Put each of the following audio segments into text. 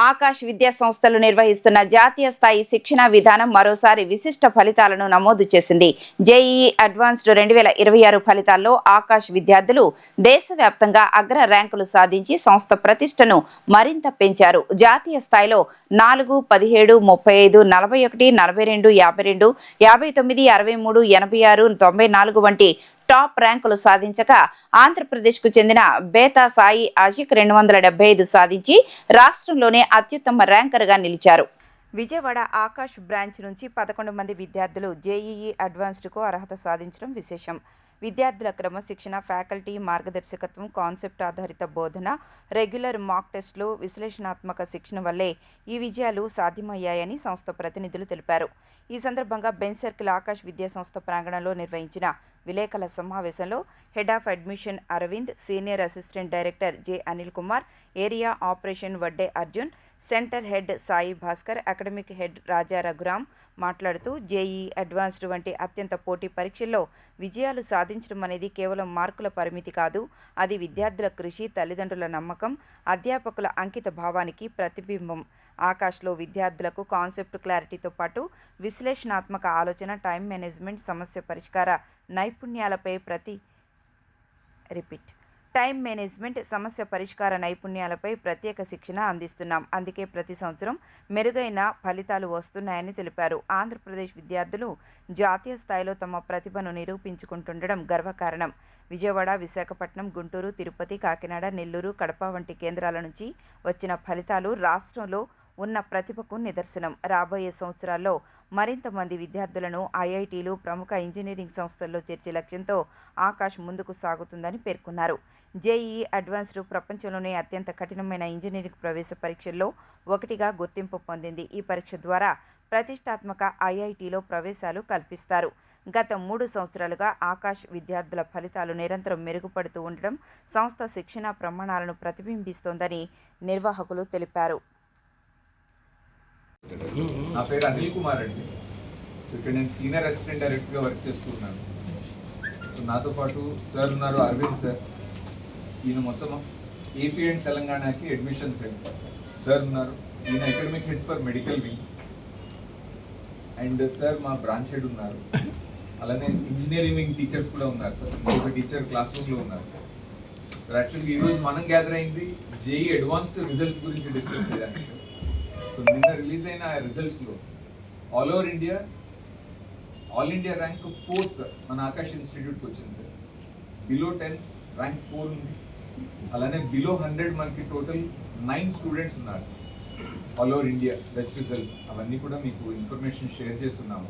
ఆకాష్ విద్యా సంస్థలు నిర్వహిస్తున్న జాతీయ స్థాయి శిక్షణ విధానం మరోసారి విశిష్ట ఫలితాలను నమోదు చేసింది. జేఈఈ అడ్వాన్స్డ్ 2026 ఫలితాల్లో ఆకాష్ విద్యార్థులు దేశవ్యాప్తంగా అగ్ర ర్యాంకులు సాధించి సంస్థ ప్రతిష్టను మరింత పెంచారు. జాతీయ స్థాయిలో 4, 17, 35, 41, 42, 52, 59, 63, 86, 94 వంటి టాప్ ర్యాంకులు సాధించగా ఆంధ్రప్రదేశ్కు చెందిన బేతా సాయి ఆషిక్ 275 సాధించి రాష్ట్రంలోనే అత్యుత్తమ ర్యాంకర్గా నిలిచారు. విజయవాడ ఆకాష్ బ్రాంచ్ నుంచి 11 మంది విద్యార్థులు జేఈఈ అడ్వాన్స్డ్కు అర్హత సాధించడం విశేషం. విద్యార్థుల క్రమశిక్షణ, ఫ్యాకల్టీ మార్గదర్శకత్వం, కాన్సెప్ట్ ఆధారిత బోధన, రెగ్యులర్ మాక్ టెస్టులు, విశ్లేషణాత్మక శిక్షణ వల్లే ఈ విజయాలు సాధ్యమయ్యాయని సంస్థ ప్రతినిధులు తెలిపారు. ఈ సందర్భంగా బెంచ్ సర్కిల్ ఆకాష్ విద్యా సంస్థ ప్రాంగణంలో నిర్వహించిన విలేకరుల సమావేశంలో head of admission Arvind, senior assistant director J Anil Kumar, area operation Vadde Arjun, centre head Sai Bhaskar, academic head Raja Raghuram మాట్లాడుతూ జేఈఈ అడ్వాన్స్డ్ వంటి అత్యంత పోటీ పరీక్షల్లో విజయాలు సాధించడం అనేది కేవలం మార్కుల పరిమితి కాదు. అది విద్యార్థుల కృషి, తల్లిదండ్రుల నమ్మకం, అధ్యాపకుల అంకిత భావానికి ప్రతిబింబం. ఆకాష్లో విద్యార్థులకు కాన్సెప్ట్ క్లారిటీతో పాటు విశ్లేషణాత్మక ఆలోచన, టైం మేనేజ్మెంట్, సమస్య పరిష్కార నైపుణ్యాలపై ప్రత్యేక శిక్షణ అందిస్తున్నాం. అందుకే ప్రతి సంవత్సరం మెరుగైన ఫలితాలు వస్తున్నాయని తెలిపారు. ఆంధ్రప్రదేశ్ విద్యార్థులు జాతీయ స్థాయిలో తమ ప్రతిభను నిరూపించుకుంటుండడం గర్వకారణం. విజయవాడ, విశాఖపట్నం, గుంటూరు, తిరుపతి, కాకినాడ, నెల్లూరు, కడప వంటి కేంద్రాల నుంచి వచ్చిన ఫలితాలు రాష్ట్రంలో ఉన్న ప్రతిభకు నిదర్శనం. రాబోయే సంవత్సరాల్లో మరింత మంది విద్యార్థులను ఐఐటీలు, ప్రముఖ ఇంజనీరింగ్ సంస్థల్లో చేర్చే లక్ష్యంతో ఆకాష్ ముందుకు సాగుతుందని పేర్కొన్నారు. జేఈఈ అడ్వాన్స్డ్ ప్రపంచంలోనే అత్యంత కఠినమైన ఇంజనీరింగ్ ప్రవేశ పరీక్షల్లో ఒకటిగా గుర్తింపు పొందింది. ఈ పరీక్ష ద్వారా ప్రతిష్టాత్మక ఐఐటీలో ప్రవేశాలు కల్పిస్తారు. గత 3 సంవత్సరాలుగా ఆకాష్ విద్యార్థుల ఫలితాలు నిరంతరం మెరుగుపడుతూ ఉండడం సంస్థ శిక్షణా ప్రమాణాలను ప్రతిబింబిస్తోందని నిర్వాహకులు తెలిపారు. నా పేరు అనిల్ కుమార్ అండి. సో ఇక్కడ నేను సీనియర్ అసిస్టెంట్ డైరెక్టర్గా వర్క్ చేస్తున్నాను. సో నాతో పాటు సార్ ఉన్నారు, అరవింద్ సార్. ఈయన మొత్తం ఏపీ అండ్ తెలంగాణకి అడ్మిషన్స్ హెడ్. సార్ ఉన్నారు, ఈయన academic head for medical wing. And sir మా బ్రాంచ్ హెడ్ ఉన్నారు. అలానే ఇంజనీరింగ్ వింగ్ టీచర్స్ కూడా ఉన్నారు. సార్ ఇంకొక టీచర్ క్లాస్ రూమ్లో ఉన్నారు. సార్ యాక్చువల్గా ఈరోజు మనం గ్యాదర్ అయింది జేఈ అడ్వాన్స్డ్ రిజల్ట్స్ గురించి డిస్కస్ చేయడానికి సార్. సో నిన్న రిలీజ్ అయిన రిజల్ట్స్లో ఆల్ ఇండియా ర్యాంక్ 4th మన ఆకాష్ ఇన్స్టిట్యూట్కి వచ్చింది సార్. బిలో 10 ర్యాంక్ 4 ఉంది. అలానే బిలో 100 మనకి టోటల్ 9 స్టూడెంట్స్ ఉన్నారు sir. All over India best results అవన్నీ కూడా మీకు ఇన్ఫర్మేషన్ షేర్ చేస్తున్నాము.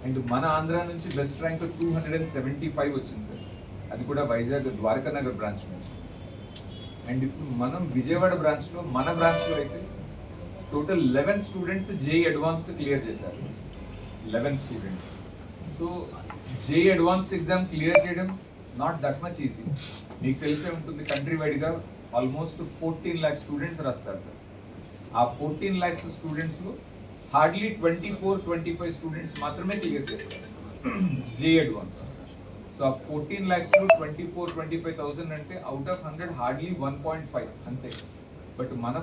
అండ్ మన ఆంధ్ర నుంచి బెస్ట్ ర్యాంక్ 275 వచ్చింది సార్. అది కూడా వైజాగ్ ద్వారకా నగర్ బ్రాంచ్ నుంచి. అండ్ ఇప్పుడు మనం విజయవాడ బ్రాంచ్లో మన బ్రాంచ్లో అయితే total 11 students JEE advanced clear చేశారు sir. 11 students. So JEE advanced exam clear చేయడం నాట్ దట్ మచ్ ఈజీ. మీకు తెలిసే ఉంటుంది, కంట్రీ వైడ్గా ఆల్మోస్ట్ 14 lakhs స్టూడెంట్స్ రాస్తారు సార్. ఆ 14 lakhs స్టూడెంట్స్లో హార్డ్లీ 24-25 స్టూడెంట్స్ మాత్రమే క్లియర్ చేస్తారు జేఈ అడ్వాన్స్. సో ఆ 14 lakhsలో 24-25,000 అంటే అవుట్ ఆఫ్ 100 హార్డ్లీ 1.5 అంతే. బట్ మన